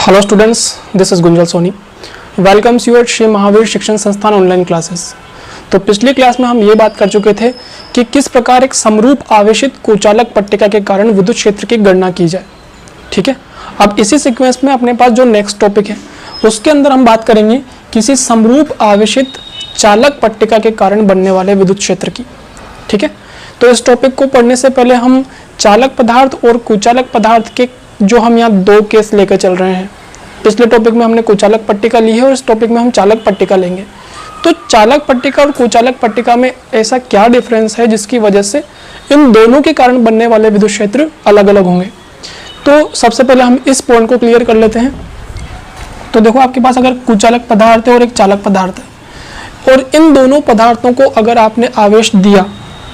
Hello students, this is Gunjal Soni. Welcomes you at Shri Mahavir Shikshan Sansthan online classes. तो पिछली class में हम ये बात कर चुके थे कि किस प्रकार एक समरूप आवेशित कुचालक पट्टिका के कारण विद्युत क्षेत्र की गणना की जाए। ठीक है, अब इसी सीक्वेंस में अपने पास जो नेक्स्ट टॉपिक है उसके अंदर हम बात करेंगे किसी समरूप आवेशित चालक पट्टिका के कारण बनने वाले विद्युत क्षेत्र की। ठीक है, तो इस टॉपिक को पढ़ने से पहले हम चालक पदार्थ और कुचालक पदार्थ के जो हम यहाँ दो केस लेकर चल रहे हैं। पिछले टॉपिक में हमने कुचालक पट्टिका ली है और इस टॉपिक में हम चालक पट्टिका लेंगे। तो चालक पट्टिका और कुचालक पट्टिका में ऐसा क्या डिफरेंस है जिसकी वजह से इन दोनों के कारण बनने वाले विद्युत क्षेत्र अलग अलग होंगे। तो सबसे पहले हम इस पॉइंट को क्लियर कर लेते हैं। तो देखो, आपके पास अगर कुचालक पदार्थ है और एक चालक पदार्थ है और इन दोनों पदार्थों को अगर आपने आवेश दिया,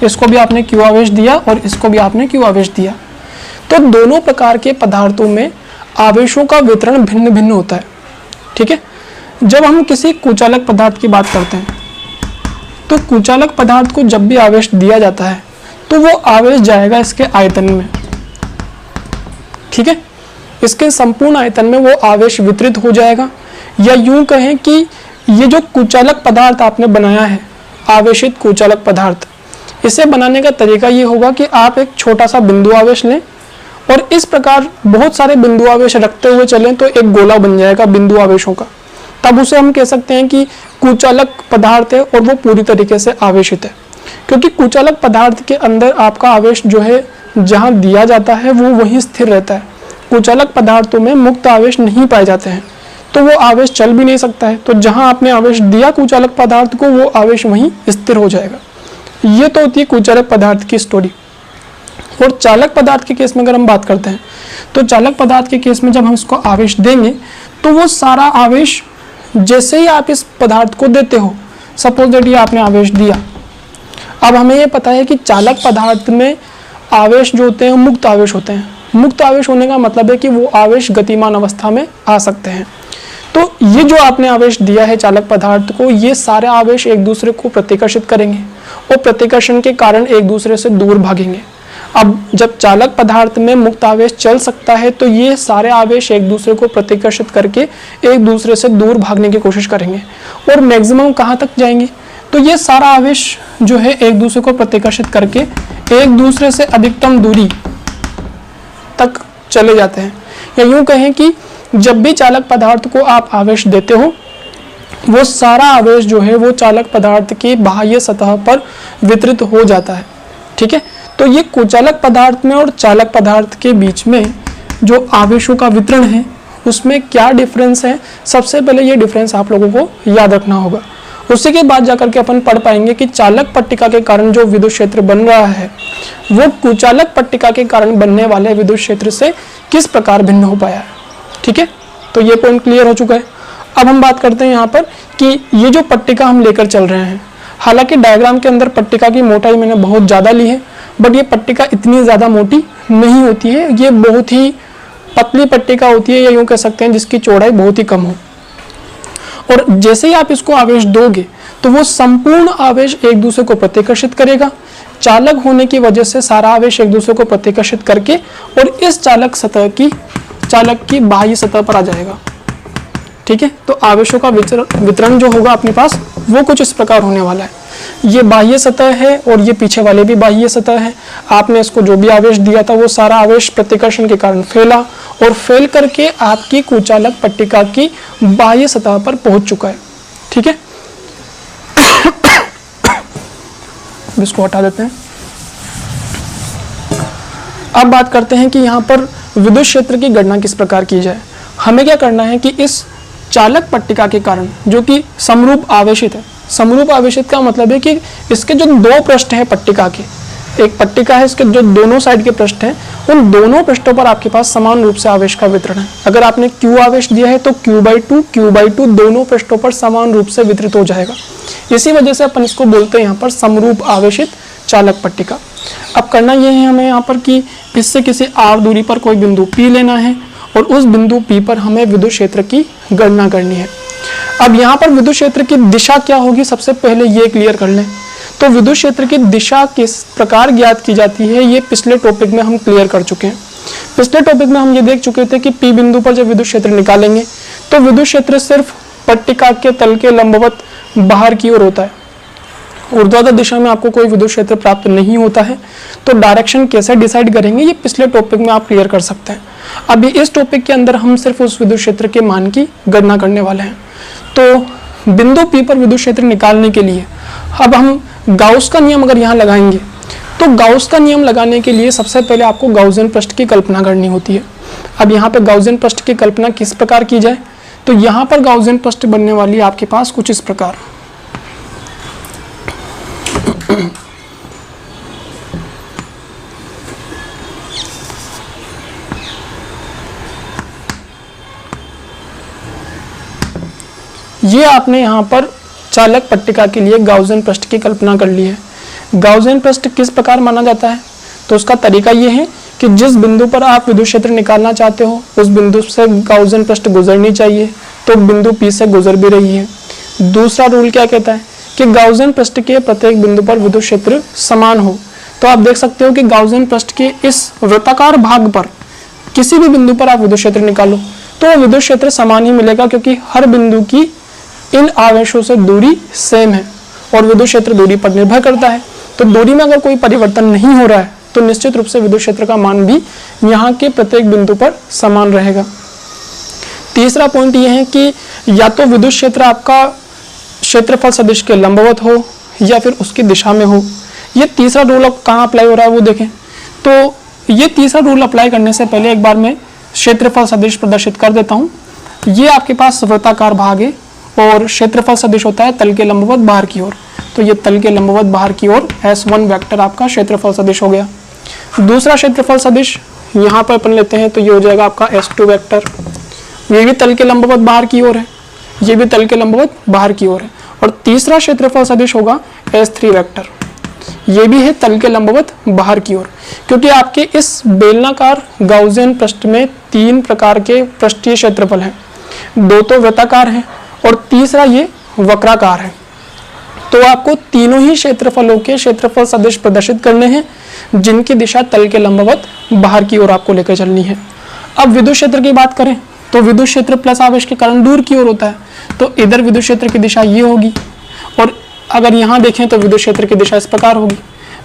इसको भी आपने क्यू आवेश दिया और इसको भी आपने क्यू आवेश दिया, तो दोनों प्रकार के पदार्थों में आवेशों का वितरण भिन्न भिन्न होता है। ठीक है, जब हम किसी कुचालक पदार्थ की बात करते हैं तो कुचालक पदार्थ को जब भी आवेश दिया जाता है तो वो आवेश जाएगा इसके आयतन में। ठीक है, इसके संपूर्ण आयतन में वो आवेश वितरित हो जाएगा। या यूं कहें कि ये जो कुचालक पदार्थ आपने बनाया है, आवेशित कुचालक पदार्थ, इसे बनाने का तरीका ये होगा कि आप एक छोटा सा बिंदु आवेश लें और इस प्रकार बहुत सारे बिंदु आवेश रखते हुए चलें तो एक गोला बन जाएगा बिंदु आवेशों का। तब उसे हम कह सकते हैं कि कुचालक पदार्थ है और वो पूरी तरीके से आवेशित है, क्योंकि कुचालक पदार्थ के अंदर आपका आवेश जो है जहाँ दिया जाता है वो वहीं स्थिर रहता है। कुचालक पदार्थों में मुक्त आवेश नहीं पाए जाते हैं, तो वो आवेश चल भी नहीं सकता है। तो जहाँ आपने आवेश दिया कुचालक पदार्थ को, वो आवेश वहीं स्थिर हो जाएगा। ये तो होती है कुचालक पदार्थ की स्टोरी। और चालक पदार्थ के केस में अगर हम बात करते हैं तो चालक पदार्थ के केस में जब हम इसको आवेश देंगे तो वो सारा आवेश जैसे ही आप इस पदार्थ को देते हो, सपोज दैट ये आपने आवेश दिया, अब हमें ये पता है कि चालक पदार्थ में आवेश जो होते हैं मुक्त आवेश होते हैं। मुक्त आवेश होने का मतलब है कि वो आवेश गतिमान अवस्था में आ सकते हैं। तो ये जो आपने आवेश दिया है चालक पदार्थ को, ये सारे आवेश एक दूसरे को प्रतिकर्षित करेंगे और प्रतिकर्षण के कारण एक दूसरे से दूर भागेंगे। अब जब चालक पदार्थ में मुक्त आवेश चल सकता है तो ये सारे आवेश एक दूसरे को प्रतिकर्षित करके एक दूसरे से दूर भागने की कोशिश करेंगे और मैक्सिमम कहाँ तक जाएंगे, तो ये सारा आवेश जो है एक दूसरे को प्रतिकर्षित करके एक दूसरे से अधिकतम दूरी तक चले जाते हैं। या यूं कहें कि जब भी चालक पदार्थ को आप आवेश देते हो, वो सारा आवेश जो है वो चालक पदार्थ की बाह्य सतह पर वितरित हो जाता है। ठीक है, तो ये कुचालक पदार्थ में और चालक पदार्थ के बीच में जो आवेशों का वितरण है उसमें क्या डिफरेंस है, सबसे पहले ये डिफरेंस आप लोगों को याद रखना होगा। उसी के बाद जाकर के अपन पढ़ पाएंगे कि चालक पट्टिका के कारण जो विद्युत क्षेत्र बन रहा है वो कुचालक पट्टिका के कारण बनने वाले विद्युत क्षेत्र से किस प्रकार भिन्न हो पाया है। ठीक है, तो ये पॉइंट क्लियर हो चुका है। अब हम बात करते हैं यहाँ पर कि ये जो पट्टिका हम लेकर चल रहे हैं, हालांकि डायग्राम के अंदर पट्टिका की मोटाई मैंने बहुत ज़्यादा ली है, बट ये पट्टिका इतनी ज़्यादा मोटी नहीं होती है। ये बहुत ही पतली पट्टिका होती है, या यूँ कह सकते हैं जिसकी चौड़ाई बहुत ही कम हो। और जैसे ही आप इसको आवेश दोगे तो वो संपूर्ण आवेश एक दूसरे को प्रतिकर्षित करेगा। चालक होने की वजह से सारा आवेश एक दूसरे को प्रतिकर्षित करके और इस चालक की बाह्य सतह पर आ जाएगा। ठीक है, तो आवेशों का वितरण जो होगा अपने पास वो कुछ इस प्रकार होने वाला है। ये बाह्य सतह है और ये पीछे वाले भी बाह्य सतह है। आपने इसको जो भी आवेश दिया था वो सारा आवेश प्रतिकर्षण के कारण फैला और फैल करके आपकी कुचालक पट्टिका की बाह्य सतह पर पहुंच चुका है। ठीक है, इसको हटा देते हैं। अब बात करते हैं कि यहाँ पर विद्युत क्षेत्र की गणना किस प्रकार की जाए। हमें क्या करना है कि इस चालक पट्टिका के कारण जो कि समरूप आवेशित है, समरूप आवेशित का मतलब है कि इसके जो दो पृष्ठ हैं पट्टिका के, एक पट्टिका है, इसके जो दोनों साइड के पृष्ठ हैं, उन दोनों पृष्ठों पर आपके पास समान रूप से आवेश का वितरण है। अगर आपने Q आवेश दिया है तो Q/2 दोनों पृष्ठों पर समान रूप से वितरित हो जाएगा। इसी वजह से अपन इसको बोलते हैं यहाँ पर समरूप आवेशित चालक पट्टिका। अब करना यह है हमें यहाँ पर कि इससे किसी r दूरी पर कोई बिंदु P लेना है और उस बिंदु P पर हमें विद्युत क्षेत्र की गणना करनी है। अब यहाँ पर विद्युत क्षेत्र की दिशा क्या होगी, सबसे पहले ये क्लियर कर लें। तो विद्युत क्षेत्र की दिशा किस प्रकार ज्ञात की जाती है ये पिछले टॉपिक में हम क्लियर कर चुके हैं। पिछले टॉपिक में हम ये देख चुके थे कि P बिंदु पर जब विद्युत क्षेत्र निकालेंगे तो विद्युत क्षेत्र सिर्फ पट्टिका के तल के लंबवत बाहर की ओर होता है, ऊर्ध्वाधर दिशा में आपको कोई विद्युत क्षेत्र प्राप्त नहीं होता है। तो डायरेक्शन कैसे डिसाइड करेंगे ये पिछले टॉपिक में आप क्लियर कर सकते हैं। अभी इस टॉपिक के अंदर हम सिर्फ उस विद्युत क्षेत्र के मान की गणना करने वाले हैं। तो बिंदु P पर विद्युत क्षेत्र निकालने के लिए अब हम गाउस का नियम अगर यहाँ लगाएंगे तो गाउस का नियम लगाने के लिए सबसे पहले आपको गाउसियन पृष्ठ की कल्पना करनी होती है। अब यहाँ पे गाउसियन पृष्ठ की कल्पना किस प्रकार की जाए, तो यहाँ पर गाउसियन पृष्ठ बनने वाली है आपके पास कुछ इस प्रकार। ये आपने यहाँ पर चालक पट्टिका के लिए गाउसियन पृष्ठ की कल्पना कर ली है। गाउसियन पृष्ठ किस प्रकार माना जाता है, तो उसका तरीका ये है कि जिस बिंदु पर आप विद्युत क्षेत्र निकालना चाहते हो उस बिंदु से गाउसियन पृष्ठ गुजरनी चाहिए, तो बिंदु P से गुजर भी रही है। दूसरा रूल क्या कहता है कि गाउसियन पृष्ठ के प्रत्येक बिंदु पर विद्युत क्षेत्र समान हो। तो आप देख सकते हो कि गाउसियन पृष्ठ के इस वृत्ताकार भाग पर किसी भी बिंदु पर आप विद्युत क्षेत्र निकालो तो विद्युत क्षेत्र समान ही मिलेगा, क्योंकि हर बिंदु की इन आवेशों से दूरी सेम है और विद्युत क्षेत्र दूरी पर निर्भर करता है। तो दूरी में अगर कोई परिवर्तन नहीं हो रहा है तो निश्चित रूप से विद्युत क्षेत्र का मान भी यहाँ के प्रत्येक बिंदु पर समान रहेगा। तीसरा पॉइंट यह है कि या तो विद्युत क्षेत्र आपका क्षेत्रफल सदिश के लंबवत हो या फिर उसकी दिशा में हो। ये तीसरा रूल कहाँ अप्लाई हो रहा है वो देखें। तो ये तीसरा रूल अप्लाई करने से पहले एक बार मैं क्षेत्रफल सदिश प्रदर्शित कर देता हूँ। ये आपके पास वृत्ताकार भाग है और क्षेत्रफल सदिश होता है तल के लंबवत बाहर की ओर। तो ये तल के लंबवत बाहर की ओर S1 वेक्टर आपका क्षेत्रफल सदिश हो गया। दूसरा क्षेत्रफल सदिश यहाँ पर अपन लेते हैं तो ये हो जाएगा आपका S2 वेक्टर। ये भी तल के लंबवत बाहर की ओर है, ये भी तल के लंबवत बाहर की ओर है। और तीसरा क्षेत्रफल सदिश होगा S3 वेक्टर, ये भी है तल के लंबवत बाहर की ओर। क्योंकि आपके इस बेलनाकार गाउसियन पृष्ठ में तीन प्रकार के पृष्ठीय क्षेत्रफल हैं, दो तो वृत्ताकार हैं और तीसरा ये वक्राकार है। तो आपको तीनों ही क्षेत्रफलों के क्षेत्रफल सदिश प्रदर्शित करने हैं जिनकी दिशा तल के लंबवत बाहर की ओर आपको लेकर चलनी है। अब विद्युत क्षेत्र की बात करें तो विद्युत क्षेत्र प्लस आवेश के कारण दूर की ओर होता है, तो इधर विद्युत क्षेत्र की दिशा ये होगी और अगर यहाँ देखें तो विद्युत क्षेत्र की दिशा इस प्रकार होगी।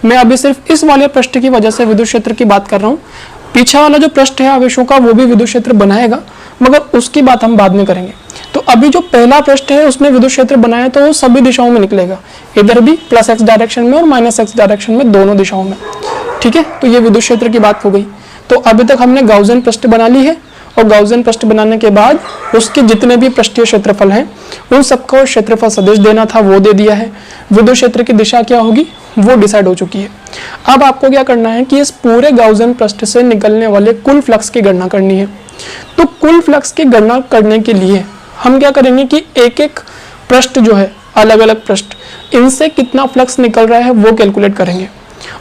मैं अभी सिर्फ इस वाले पृष्ठ की वजह से विद्युत क्षेत्र की बात कर रहा हूँ। पीछे वाला जो पृष्ठ है आवेशों का वो भी विद्युत क्षेत्र बनाएगा, मगर उसकी बात हम बाद में करेंगे। तो अभी जो पहला पृष्ठ है उसने विद्युत क्षेत्र बनाया तो वो सभी दिशाओं में निकलेगा, इधर भी प्लस x डायरेक्शन में और माइनस x डायरेक्शन में, दोनों दिशाओं में। ठीक है, तो ये विद्युत क्षेत्र की बात हो गई। तो अभी तक हमने गाउसियन पृष्ठ बना ली है और गाउसियन पृष्ठ बनाने के बाद उसके जितने भी पृष्ठीय क्षेत्रफल हैं उन सबको क्षेत्रफल सदिश देना था, वो दे दिया है। विद्युत क्षेत्र की दिशा क्या होगी वो डिसाइड हो चुकी है। अब आपको क्या करना है कि इस पूरे गाउसियन पृष्ठ से निकलने वाले कुल फ्लक्स की गणना करनी है। तो कुल फ्लक्स की गणना करने के लिए हम क्या करेंगे कि एक एक पृष्ठ जो है, अलग अलग पृष्ठ, इनसे कितना फ्लक्स निकल रहा है वो कैलकुलेट करेंगे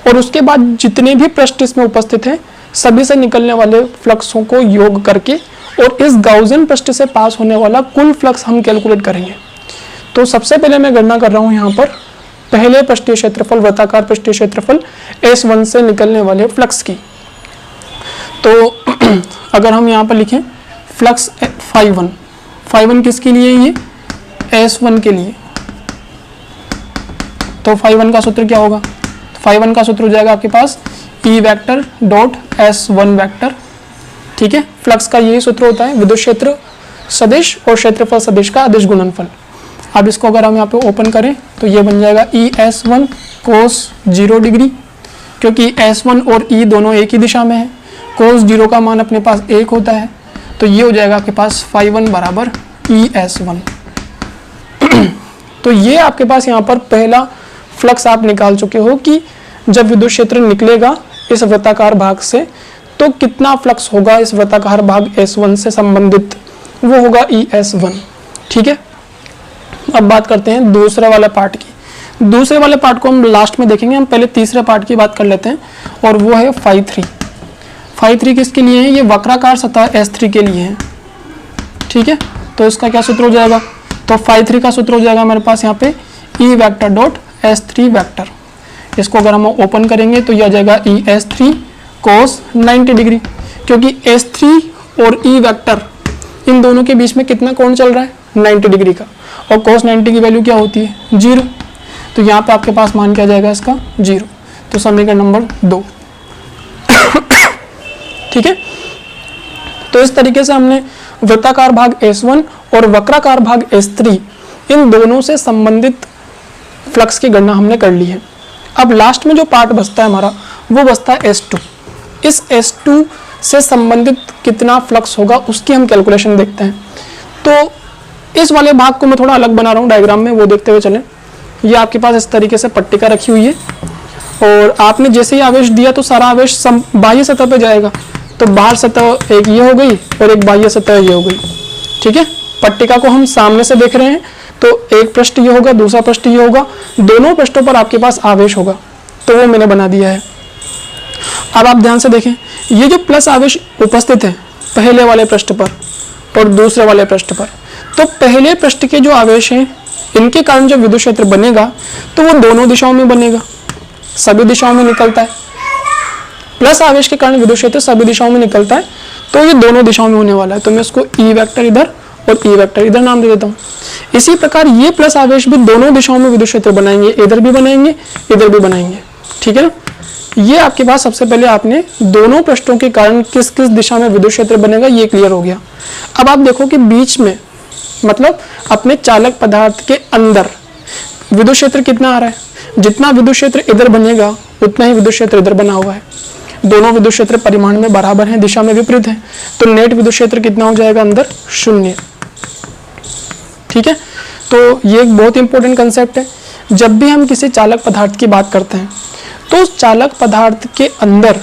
और उसके बाद जितने भी पृष्ठ इसमें उपस्थित हैं सभी से निकलने वाले फ्लक्सों को योग करके और इस गाउसियन पृष्ठ से पास होने वाला कुल फ्लक्स हम कैलकुलेट करेंगे। तो सबसे पहले मैं गणना कर रहा हूँ यहाँ पर पहले पृष्ठीय क्षेत्रफल, वृत्ताकार पृष्ठीय क्षेत्रफल S1 से निकलने वाले फ्लक्स की। तो अगर हम यहाँ पर लिखें फ्लक्स φ1 किसके लिए, ये S1 के लिए, तो φ1 का सूत्र क्या होगा, φ1 का सूत्र हो जाएगा आपके पास E vector dot S1 vector. ठीक है, फ्लक्स का यही सूत्र होता है, विद्युत क्षेत्र सदिश और क्षेत्रफल सदिश का अदिश गुणनफल। अब इसको अगर हम यहाँ पे ओपन करें तो ये बन जाएगा ES1 cos 0 डिग्री, क्योंकि S1 और E दोनों एक ही दिशा में है, cos 0 का मान अपने पास 1 होता है, तो ये हो जाएगा आपके पास φ1 बराबर ES1। तो ये आपके पास यहाँ पर पहला फ्लक्स आप निकाल चुके हो कि जब विद्युत क्षेत्र निकलेगा इस वृत्ताकार भाग से तो कितना फ्लक्स होगा इस वृत्ताकार भाग S1 से संबंधित, वो होगा ES1। ठीक है, अब बात करते हैं दूसरे वाले पार्ट की। दूसरे वाले पार्ट को हम लास्ट में देखेंगे, हम पहले तीसरे पार्ट की बात कर लेते हैं और वो है φ3। φ3 किसके लिए है, ये वक्राकार सतह S3 के लिए है। ठीक है, तो इसका क्या सूत्र हो जाएगा, तो φ3 का सूत्र हो जाएगा हमारे पास यहाँ पे E vector dot S3 vector. इसको अगर हम ओपन करेंगे तो यह आ जाएगा ES3 cos 90 डिग्री, क्योंकि S3 और E वेक्टर इन दोनों के बीच में कितना कोण चल रहा है, 90 डिग्री का, और cos 90 की वैल्यू क्या होती है, 0। तो यहाँ पे आपके पास मान क्या जाएगा इसका, 0। तो समीकरण नंबर 2। ठीक है, तो इस तरीके से हमने वृत्ताकार भाग S1 और वक्राकार भाग S3 इन दोनों से संबंधित फ्लक्स की गणना हमने कर ली है। अब लास्ट में जो पार्ट बचता है हमारा, वो बचता है S2। इस S2 से संबंधित कितना फ्लक्स होगा उसकी हम कैलकुलेशन देखते हैं। तो इस वाले भाग को मैं थोड़ा अलग बना रहा हूँ डायग्राम में, वो देखते हुए चलें। ये आपके पास इस तरीके से पट्टिका रखी हुई है, और आपने जैसे ही आवेश दिया तो सारा आवेश बाह्य सतह पे जाएगा। तो बाहर सतह एक ये हो गई और एक बाह्य सतह ये हो गई। ठीक है, पट्टिका को हम सामने से देख रहे हैं, तो एक पृष्ठ ये होगा, दूसरा पृष्ठ ये होगा, दोनों पृष्ठों पर आपके पास आवेश होगा। तो वो मैंने बना दिया है। अब आप ध्यान से देखें, ये जो प्लस आवेश उपस्थित है पहले वाले पृष्ठ पर और दूसरे वाले पृष्ठ पर, तो पहले पृष्ठ के जो आवेश हैं इनके कारण जो विद्युत क्षेत्र बनेगा तो वो दोनों दिशाओं में बनेगा, सभी दिशाओं में निकलता है। प्लस आवेश के कारण विद्युत क्षेत्र सभी दिशाओं में निकलता है, तो ये दोनों दिशाओं में होने वाला है। तो मैं इसको ई वेक्टर इधर और ई वेक्टर इधर नाम दे देता हूँ। इसी प्रकार ये प्लस आवेश भी दोनों दिशाओं में विद्युत क्षेत्र बनाएंगे, इधर भी बनाएंगे, इधर भी बनाएंगे। ठीक है ना, ये आपके पास सबसे पहले आपने दोनों पृष्ठों के कारण किस किस दिशा में विद्युत क्षेत्र बनेगा ये क्लियर हो गया। अब आप देखो कि बीच में, मतलब अपने चालक पदार्थ के अंदर विद्युत क्षेत्र कितना आ रहा है। जितना विद्युत क्षेत्र इधर बनेगा उतना ही विद्युत क्षेत्र इधर बना हुआ है। दोनों विद्युत क्षेत्र परिमाण में बराबर हैं, दिशा में विपरीत है, तो नेट विद्युत क्षेत्र कितना हो जाएगा अंदर, 0। ठीक है, तो ये एक बहुत इंपॉर्टेंट कंसेप्ट है। जब भी हम किसी चालक पदार्थ की बात करते हैं तो उस चालक पदार्थ के अंदर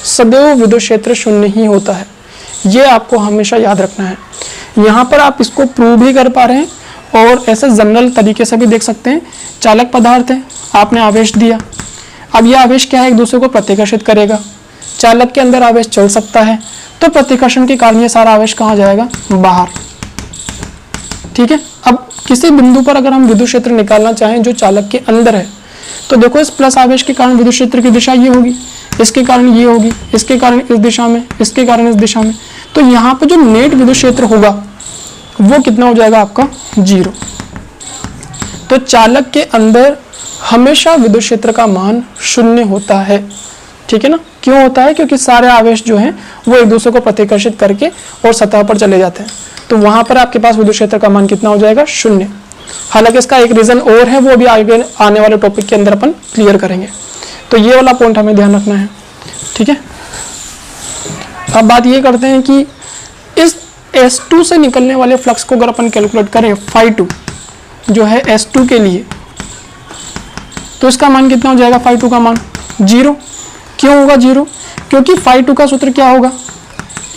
सदैव विद्युत क्षेत्र 0 ही होता है। ये आपको हमेशा याद रखना है। यहाँ पर आप इसको प्रूव भी कर पा रहे हैं और ऐसे जनरल तरीके से भी देख सकते हैं। चालक पदार्थ है, आपने आवेश दिया, अब यह आवेश क्या है, एक दूसरे को प्रतिकर्षित करेगा। चालक के अंदर आवेश चल सकता है, तो प्रतिकर्षण के कारण ये सारा आवेश कहाँ जाएगा, बाहर। ठीक है, अब किसी बिंदु पर अगर हम विद्युत क्षेत्र निकालना चाहें जो चालक के अंदर है, तो देखो इस प्लस आवेश के कारण विद्युत क्षेत्र की दिशा ये होगी, इसके कारण ये होगी, इसके कारण इस दिशा में, इसके कारण इस दिशा में। तो यहाँ पे जो नेट विद्युत क्षेत्र होगा वो कितना हो जाएगा आपका, 0। तो चालक के अंदर हमेशा विद्युत क्षेत्र का मान 0 होता है। ठीक है ना, क्यों होता है, क्योंकि सारे आवेश जो हैं वो एक दूसरे को प्रतिकर्षित करके और सतह पर चले जाते हैं। तो वहां पर आपके पास विद्युत क्षेत्र का मान कितना हो जाएगा, 0। हालांकि इसका एक रीजन और है, वो भी आगे आने वाले टॉपिक के अंदर अपन क्लियर करेंगे। तो ये वाला पॉइंट हमें ध्यान रखना है। ठीक है, अब बात ये करते हैं कि इस S2 से निकलने वाले फ्लक्स को अगर अपन कैलकुलेट करें φ2 जो है S2 के लिए, तो इसका मान कितना हो जाएगा, φ2 का मान 0। क्यों होगा 0, क्योंकि φ2 का सूत्र क्या होगा,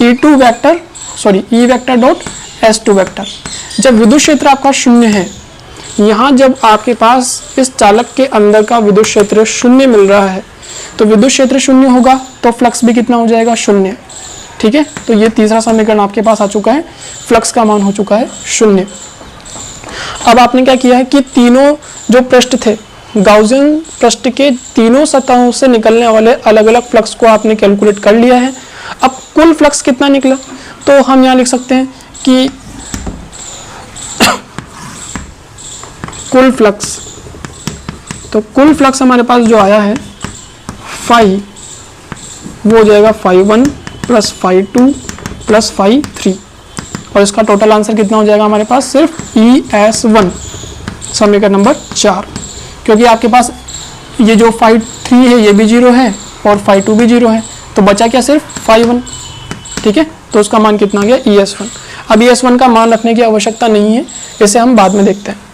E vector dot S2 vector. जब विद्युत क्षेत्र आपका 0 है, यहाँ जब आपके पास इस चालक के अंदर का विद्युत क्षेत्र 0 मिल रहा है, तो विद्युत क्षेत्र 0 होगा तो फ्लक्स भी कितना हो जाएगा, 0। ठीक है, तो ये तीसरा समीकरण आपके पास आ चुका है, फ्लक्स का मान हो चुका है 0। अब आपने क्या किया है कि तीनों जो पृष्ठ थे, गाउसियन पृष्ठ के तीनों सतहों से निकलने वाले अलग अलग फ्लक्स को आपने कैलकुलेट कर लिया है। अब कुल फ्लक्स कितना निकला, तो हम यहाँ लिख सकते हैं कि कुल फ्लक्स, तो कुल फ्लक्स हमारे पास जो आया है फाई, वो हो जाएगा φ1 प्लस φ2 प्लस φ3, और इसका टोटल आंसर कितना हो जाएगा हमारे पास, सिर्फ ES1, समीकरण नंबर 4। क्योंकि आपके पास ये जो φ3 है ये भी 0 है और φ2 भी 0 है, तो बचा क्या, सिर्फ φ1। ठीक है, तो उसका मान कितना आ गया, ES1। अब ES1 का मान रखने की आवश्यकता नहीं है, इसे हम बाद में देखते हैं।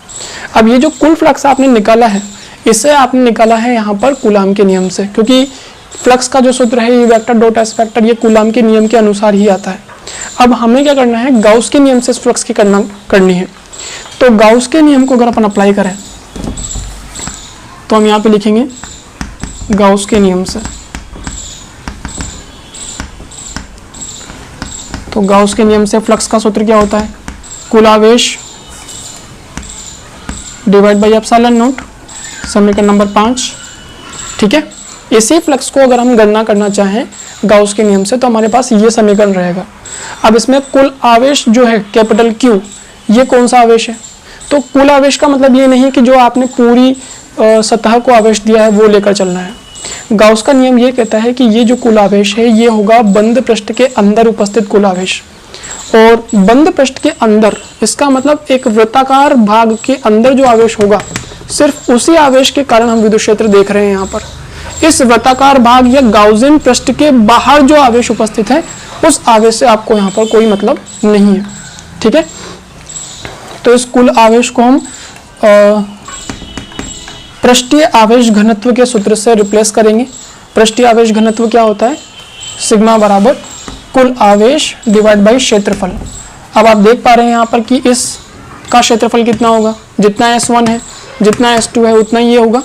अब ये जो कुल फ्लक्स आपने निकाला है, इसे आपने निकाला है यहाँ पर कूलाम के नियम से, क्योंकि फ्लक्स का जो सूत्र है E vector dot S vector, ये कूलाम के नियम के अनुसार ही आता है। अब हमें क्या करना है, गाउस के नियम से इस फ्लक्स की गणना करनी है। तो गाउस के नियम को अगर अपन अप्लाई करें तो हम यहाँ पे लिखेंगे गाउस के नियम से। तो गाउस के नियम से फ्लक्स का सूत्र क्या होता है, कुल आवेश डिवाइड बाई एप्सिलॉन नॉट, समीकरण नंबर 5। ठीक है, इसी फ्लक्स को अगर हम गणना करना चाहें गाउस के नियम से तो हमारे पास ये समीकरण रहेगा। अब इसमें कुल आवेश जो है कैपिटल Q, ये कौन सा आवेश है? तो कुल आवेश का मतलब ये नहीं कि जो आपने पूरी सतह को आवेश दिया है वो लेकर चलना है। गाउस का नियम ये कहता है कि ये जो कुल आवेश है ये होगा बंद पृष्ठ के अंदर उपस्थित कुल आवेश। और बंद पृष्ठ के अंदर इसका मतलब एक वृत्ताकार भाग के अंदर जो आवेश होगा, सिर्फ उसी आवेश के कारण हम विद्युत क्षेत्र देख रहे हैं यहाँ पर। इस वृत्ताकार भाग या गाउसियन पृष्ठ के बाहर जो आवेश उपस्थित है उस आवेश से आपको यहाँ पर कोई मतलब नहीं है। ठीक है, तो इस कुल आवेश को हम पृष्ठीय आवेश घनत्व के सूत्र से रिप्लेस करेंगे। पृष्ठीय आवेश घनत्व क्या होता है? सिग्मा बराबर कुल आवेश डिवाइड बाई क्षेत्रफल। अब आप देख पा रहे हैं यहाँ पर कि इस का क्षेत्रफल कितना होगा, जितना S1 है जितना S2 है उतना ही ये होगा।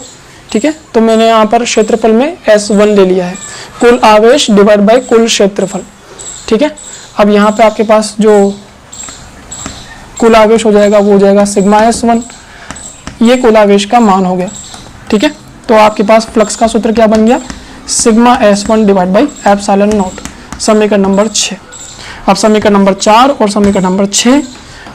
ठीक है, तो मैंने यहाँ पर क्षेत्रफल में S1 ले लिया है, कुल आवेश डिवाइड बाई कुल क्षेत्रफल। ठीक है, अब यहाँ पे आपके पास जो कुल आवेश हो जाएगा वो हो जाएगा सिग्मा S1, ये कुल आवेश का मान हो गया। ठीक है, तो आपके पास फ्लक्स का सूत्र क्या बन गया? Sigma S1 divide by epsilon not, समीकरण नंबर 6। अब समीकरण नंबर 4 और समीकरण नंबर 6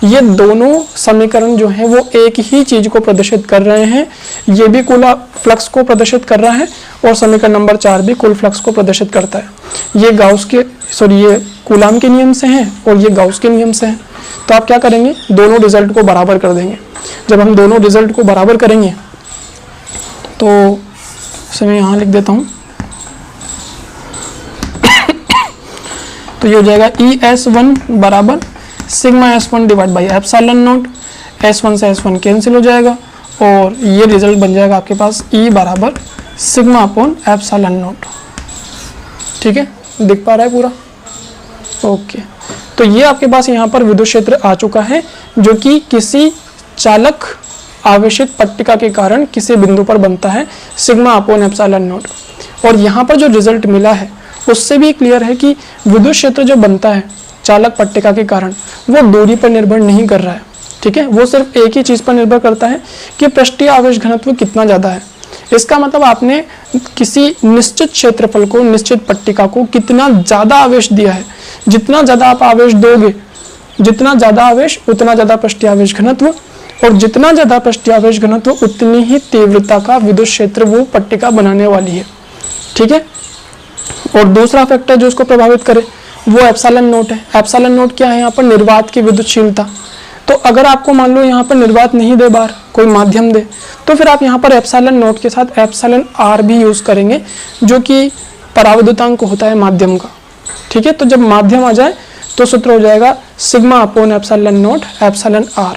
ये दोनों समीकरण जो है वो एक ही चीज को प्रदर्शित कर रहे हैं। ये भी कुल फ्लक्स को प्रदर्शित कर रहा है और समीकरण नंबर 4 भी कुल फ्लक्स को प्रदर्शित करता है। ये गाउस के ये कूलाम के नियम से हैं और ये गाउस के नियम से हैं। तो आप क्या करेंगे? दोनों रिजल्ट को बराबर कर देंगे। जब हम दोनों रिजल्ट को बराबर करेंगे तो इसे मैं यहाँ लिख देता हूँ, तो ये हो जाएगा ES1 बराबर sigma S1 divide by epsilon not. S1 से S1 कैंसिल हो जाएगा और ये रिजल्ट बन जाएगा आपके पास E बराबर सिग्मा अपॉन एप्सिलॉन नॉट। ठीक है, दिख पा रहा है पूरा? ओके, तो ये आपके पास यहाँ पर विद्युत क्षेत्र आ चुका है जो कि किसी चालक आवेशित पट्टिका के कारण किसी बिंदु पर बनता है, सिग्मा अपॉन एप्सिलॉन नॉट। और यहाँ पर जो रिजल्ट मिला है उससे भी क्लियर है कि विद्युत क्षेत्र जो बनता है चालक पट्टिका के कारण वो दूरी पर निर्भर नहीं कर रहा है। ठीक है, वो सिर्फ एक ही चीज पर निर्भर करता है कि पृष्ठीय आवेश घनत्व कितना ज्यादा है। इसका मतलब आपने किसी निश्चित क्षेत्रफल को, निश्चित पट्टिका को कितना ज्यादा आवेश दिया है। जितना ज्यादा आप आवेश दोगे, जितना ज्यादा आवेश उतना ज्यादा पृष्ठीय आवेश घनत्व, और जितना ज्यादा पृष्ठीय आवेश घनत्व उतनी ही तीव्रता का विद्युत क्षेत्र वो पट्टिका बनाने वाली है। ठीक है, और दूसरा फैक्टर जो उसको प्रभावित करे वो एप्सिलॉन नोट है। एप्सिलॉन नोट क्या है? यहाँ पर निर्वात की विद्युतशीलता। तो अगर आपको मान लो यहाँ पर निर्वात नहीं दे बाहर, कोई माध्यम दे, तो फिर आप यहाँ पर एप्सिलॉन नोट के साथ एप्सिलॉन R भी यूज करेंगे जो कि पराविद्युतांक होता है माध्यम का। ठीक है, तो जब माध्यम आ जाए तो सूत्र हो जाएगा sigma upon epsilon note epsilon R।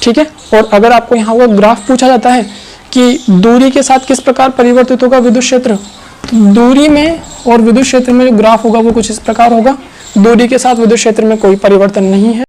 ठीक है, और अगर आपको यहाँ वो ग्राफ पूछा जाता है कि दूरी के साथ किस प्रकार परिवर्तित होगा विद्युत क्षेत्र, तो दूरी में और विद्युत क्षेत्र में जो ग्राफ होगा वो कुछ इस प्रकार होगा। दूरी के साथ विद्युत क्षेत्र में कोई परिवर्तन नहीं है।